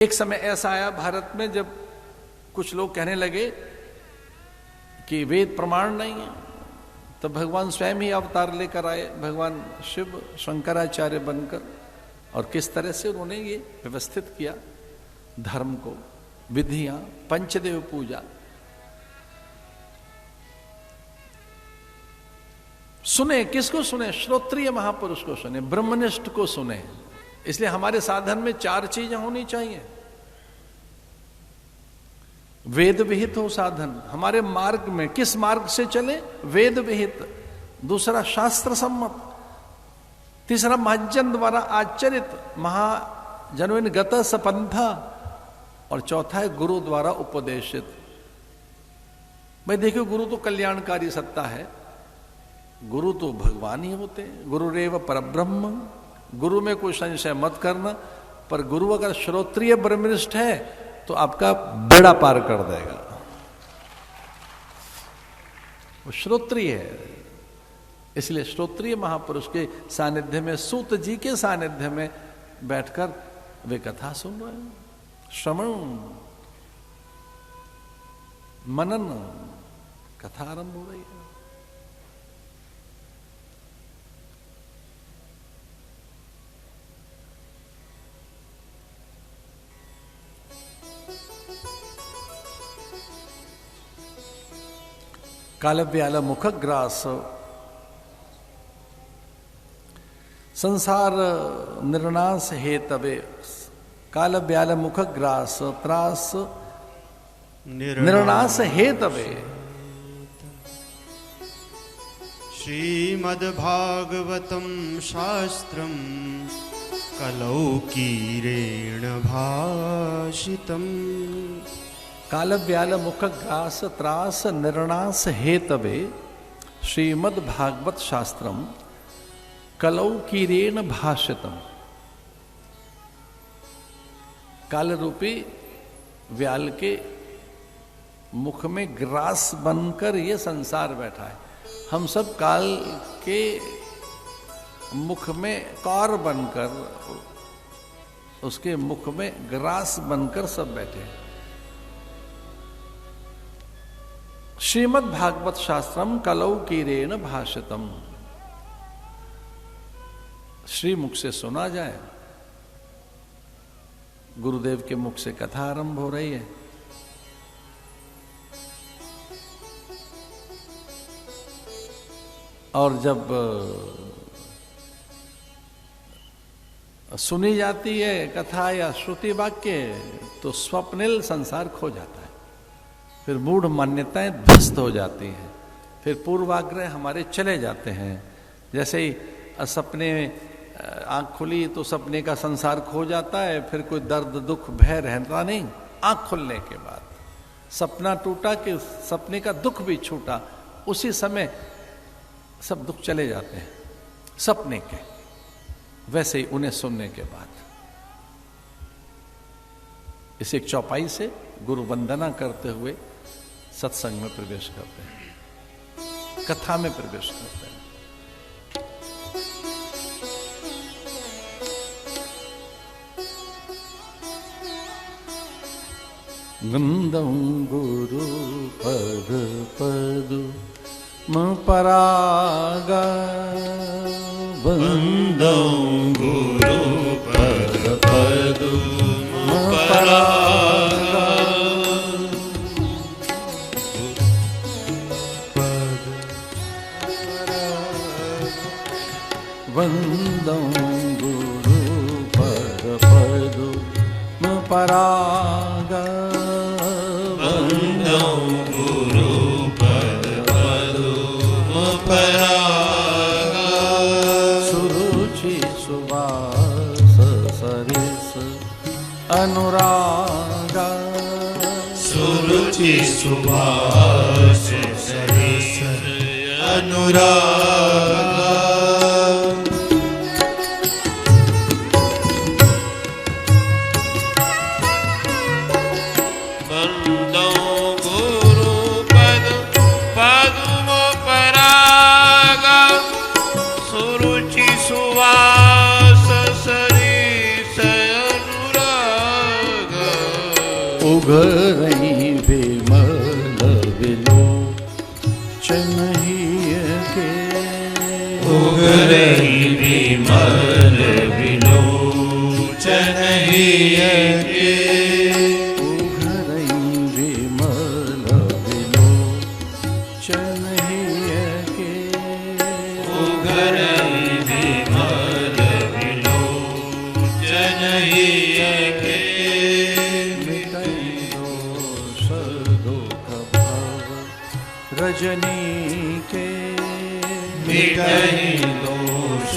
एक समय ऐसा आया भारत में जब कुछ लोग कहने लगे कि वेद प्रमाण नहीं है, तो भगवान स्वयं ही अवतार लेकर आए, भगवान शिव शंकराचार्य बनकर, और किस तरह से उन्होंने ये व्यवस्थित किया धर्म को, विधियां, पंचदेव पूजा। सुने, किसको सुने? श्रोत्रिय महापुरुष को सुने, ब्रह्मनिष्ठ को सुने। इसलिए हमारे साधन में 4 चीजें होनी चाहिए। वेद विहित हो साधन, हमारे मार्ग में किस मार्ग से चले? वेद विहित। दूसरा शास्त्र सम्मत। तीसरा महज्जन द्वारा आचरित, महाजनविन गत सपंथा। और चौथा है गुरु द्वारा उपदेशित। भाई देखियो, गुरु तो कल्याणकारी सत्ता है, गुरु तो भगवान ही होते हैं, गुरुरेव परब्रह्म। गुरु में कोई संशय मत करना, पर गुरु अगर श्रोत्रिय ब्रह्मनिष्ठ है तो आपका बेड़ा पार कर देगा। वो श्रोत्रिय है, इसलिए श्रोत्रिय महापुरुष के सानिध्य में, सूत जी के सानिध्य में बैठकर वे कथा सुन रहे हैं। श्रवण मनन, कथा आरंभ हो रही है। कालव्याल मुखग्रास संसार निर्नाश हेतवे। कालव्याल मुखग्रास त्रास निर्नाश हेतवे। श्रीमद्भागवतं शास्त्रं कलौकीरेण भाषितम्। कालव्याल मुखग्रास त्रास निर्नाश हेतवे श्रीमद् भागवत शास्त्रम कलौकीरेण भाषितम। काल रूपी व्याल के मुख में ग्रास बनकर ये संसार बैठा है। हम सब काल के मुख में कार बनकर, उसके मुख में ग्रास बनकर सब बैठे हैं। श्रीमद् भागवत शास्त्रम कलौकीरेण भाषितम। श्री मुख से सुना जाए, गुरुदेव के मुख से कथा आरंभ हो रही है। और जब सुनी जाती है कथा या श्रुति वाक्य, तो स्वप्निल संसार खो जाता है, फिर मूढ़ मान्यताएं ध्वस्त हो जाती हैं, फिर पूर्वाग्रह हमारे चले जाते हैं। जैसे ही सपने आंख खुली तो सपने का संसार खो जाता है, फिर कोई दर्द दुख भय रहता नहीं। आंख खुलने के बाद सपना टूटा कि सपने का दुख भी छूटा, उसी समय सब दुख चले जाते हैं सपने के। वैसे ही उन्हें सुनने के बाद इस एक चौपाई से गुरु वंदना करते हुए सत्संग में प्रवेश करते हैं, कथा में प्रवेश करते हैं। वंदं गुरु पद पदु म परागा। वंदं गुरु पद पदु म परागा। वंदं गुरु पद पदु म परागा। वंदं गुरु पद पदु म परागा। सुरुचि सुवास सरिस अनुरागा। सुरुचि सुवास सरिस अनुरागा। सुवास सरिस अनुराग। उघरई विमल विलोचन के उघरई विमल विलोचन के उघरई विमल विलोचन के उघरई विमल विलोचन के रजनी के मिटहि दोष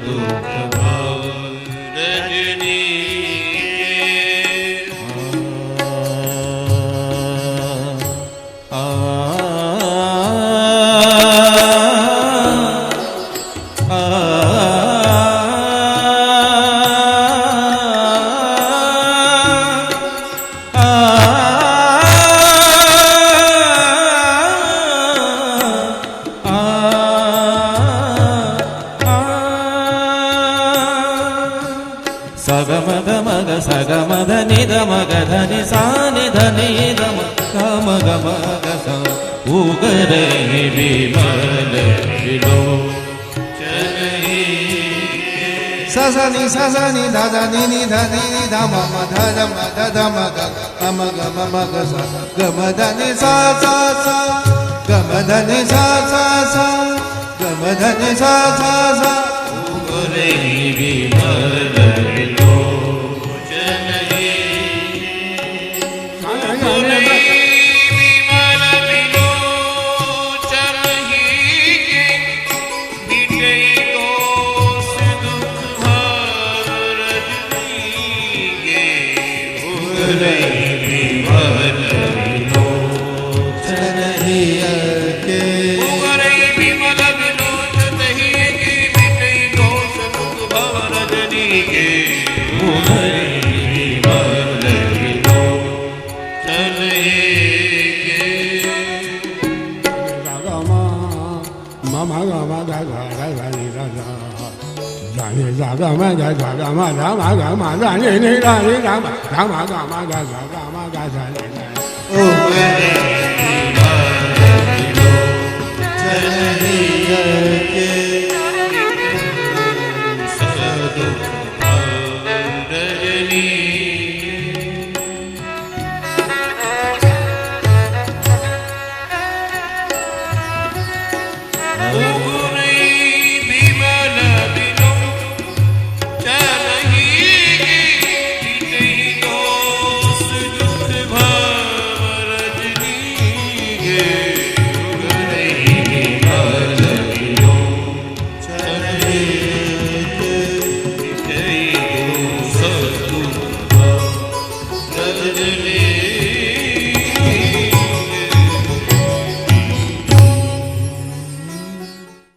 दुख भाव रजनी सगमद निधमग धनि सानि धनि दम गम गम गस उगरे विमल विलोचन ससनि ससनि धनि नि धनि नि धम धम धम गम गम मग स गम धनि सा सा सा गम धनि सा सा सा गम धनि सा सा सा उगरे विमल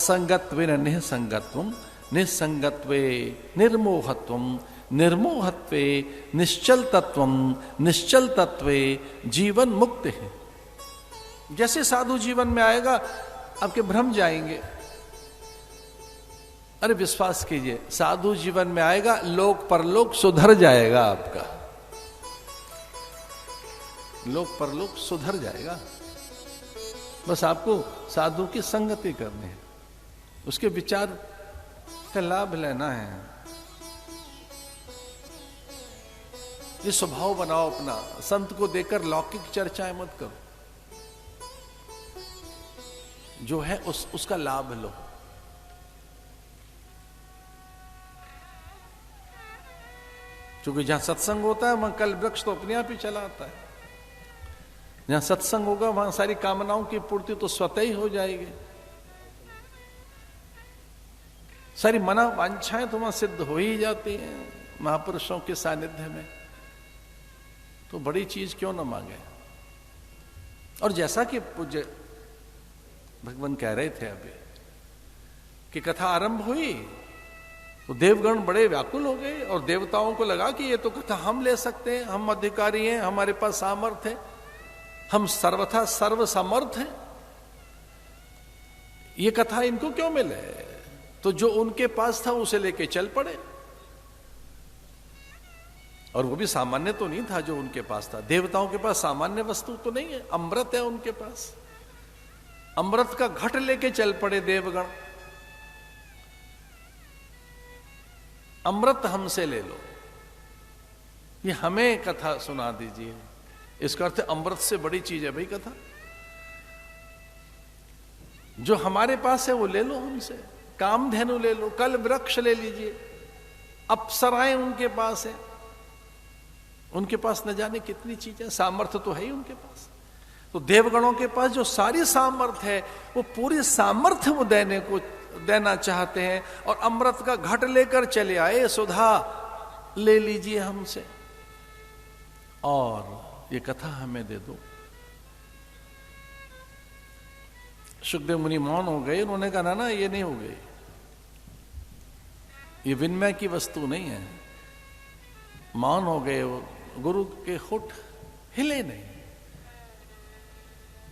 संगत्वेन निसंगत्वम निसंगत्वे निर्मोहत्वम निर्मोहत्वे निश्चल तत्वम निश्चल तत्वे जीवन मुक्त है। जैसे साधु जीवन में आएगा आपके भ्रम जाएंगे। अरे विश्वास कीजिए, साधु जीवन में आएगा लोक परलोक सुधर जाएगा आपका, लोक परलोक सुधर जाएगा। बस आपको साधु की संगति करनी है, उसके विचार का लाभ लेना है। ये स्वभाव बनाओ अपना, संत को देकर लौकिक चर्चाएं मत करो, जो है उसका लाभ लो। क्योंकि जहां सत्संग होता है वहां कल वृक्ष तो अपने आप ही चला आता है। जहां सत्संग होगा वहां सारी कामनाओं की पूर्ति तो स्वतः ही हो जाएगी, सारी मना वांछाएं तो वहां सिद्ध हो ही जाती हैं महापुरुषों के सानिध्य में। तो बड़ी चीज क्यों ना मांगे। और जैसा कि पूज्य भगवान कह रहे थे अभी कि कथा आरंभ हुई तो देवगण बड़े व्याकुल हो गए और देवताओं को लगा कि ये तो कथा हम ले सकते हैं, हम अधिकारी हैं, हमारे पास सामर्थ्य है, हम सर्वथा सर्व समर्थ हैं, ये कथा इनको क्यों मिले। तो जो उनके पास था उसे लेके चल पड़े और वो भी सामान्य तो नहीं था जो उनके पास था। देवताओं के पास सामान्य वस्तु तो नहीं है, अमृत है उनके पास। अमृत का घट लेके चल पड़े देवगण, अमृत हमसे ले लो, ये हमें कथा सुना दीजिए। इसका अर्थ अमृत से बड़ी चीज है भाई कथा। जो हमारे पास है वो ले लो हमसे, कामधेनु ले लो, कल वृक्ष ले लीजिए, अप्सराएं उनके पास है, उनके पास न जाने कितनी चीजें, सामर्थ्य तो है ही उनके पास। तो देवगणों के पास जो सारी सामर्थ्य है वो पूरी सामर्थ्य वो देना चाहते हैं, और अमृत का घट लेकर चले आए, सुधा ले लीजिए हमसे और ये कथा हमें दे दो। सुखदेव मुनि मौन हो गए, उन्होंने कहा ना ये नहीं हो गई, ये विनिमय की वस्तु नहीं है। मौन हो गए, वो गुरु के होठ हिले नहीं,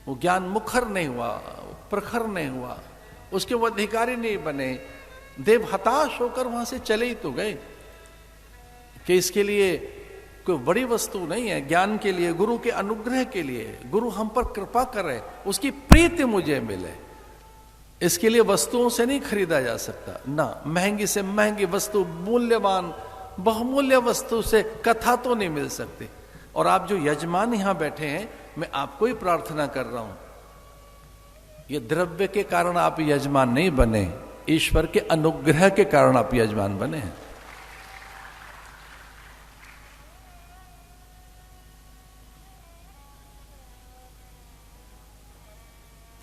वो ज्ञान मुखर नहीं हुआ, प्रखर नहीं हुआ, उसके वो अधिकारी नहीं बने। देव हताश होकर वहां से चले ही तो गए कि इसके लिए कोई बड़ी वस्तु नहीं है, ज्ञान के लिए, गुरु के अनुग्रह के लिए, गुरु हम पर कृपा करे, उसकी प्रीति मुझे मिले, इसके लिए वस्तुओं से नहीं खरीदा जा सकता ना। महंगी से महंगी वस्तु, मूल्यवान बहुमूल्य वस्तु से कथा तो नहीं मिल सकती। और आप जो यजमान यहां बैठे हैं, मैं आपको ही प्रार्थना कर रहा हूं, ये द्रव्य के कारण आप यजमान नहीं बने, ईश्वर के अनुग्रह के कारण आप यजमान बने हैं।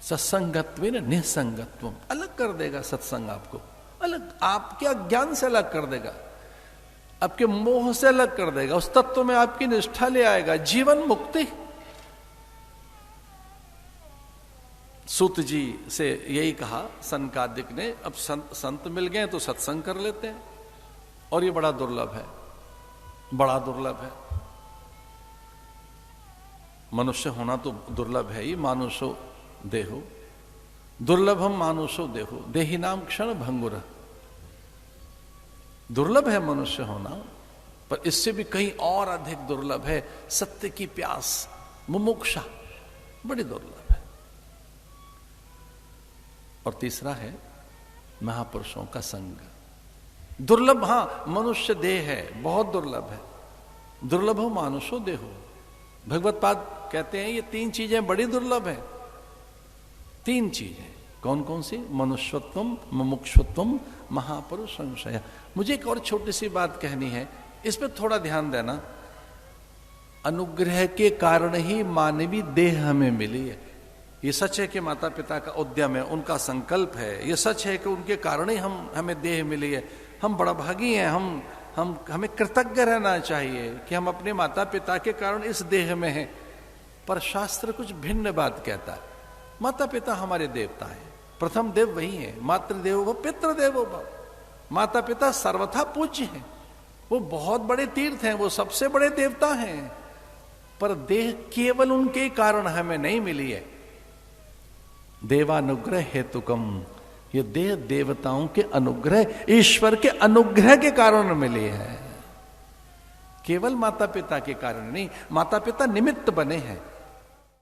सत्संगत्व निसंगत्व अलग कर देगा, सत्संग आपको अलग, आपके अज्ञान से अलग कर देगा, आपके मोह से अलग कर देगा, उस तत्व में आपकी निष्ठा ले आएगा, जीवन मुक्ति। सूत जी से यही कहा सनकादिक ने, अब संत मिल गए तो सत्संग कर लेते हैं, और ये बड़ा दुर्लभ है, बड़ा दुर्लभ है। मनुष्य होना तो दुर्लभ है ही, मानुषो देहो दुर्लभम मानुषो देहो देही नाम क्षण भंगुर। दुर्लभ है मनुष्य होना, पर इससे भी कहीं और अधिक दुर्लभ है सत्य की प्यास, मुमुक्षा, बड़ी दुर्लभ है। और तीसरा है महापुरुषों का संग। दुर्लभ, हां मनुष्य देह है, बहुत दुर्लभ है, दुर्लभो मानुषो देहो। भगवत पाद कहते हैं ये तीन चीजें बड़ी दुर्लभ है, तीन चीजें। कौन कौन सी? मनुष्यत्वम, मुमुक्षुत्वम, महापुरुष संशय। मुझे एक और छोटी सी बात कहनी है, इस पे थोड़ा ध्यान देना। अनुग्रह के कारण ही मानवीय देह हमें मिली है, ये सच है कि माता पिता का उद्यम है, उनका संकल्प है, ये सच है कि उनके कारण ही हमें देह मिली है। हम बड़ा भागी हैं, हमें कृतज्ञ रहना चाहिए कि हम अपने माता पिता के कारण इस देह में हैं। पर शास्त्र कुछ भिन्न बात कहता है। माता पिता हमारे देवता हैं, प्रथम देव वही है, मातृदेवो भव पितृदेवो भव। माता पिता सर्वथा पूज्य हैं, वो बहुत बड़े तीर्थ हैं, वो सबसे बड़े देवता हैं, पर देह केवल उनके कारण हमें नहीं मिली है। देवानुग्रह हेतुकम, ये देह देवताओं के अनुग्रह, ईश्वर के अनुग्रह के कारण मिली है, केवल माता पिता के कारण नहीं। माता पिता निमित्त बने हैं,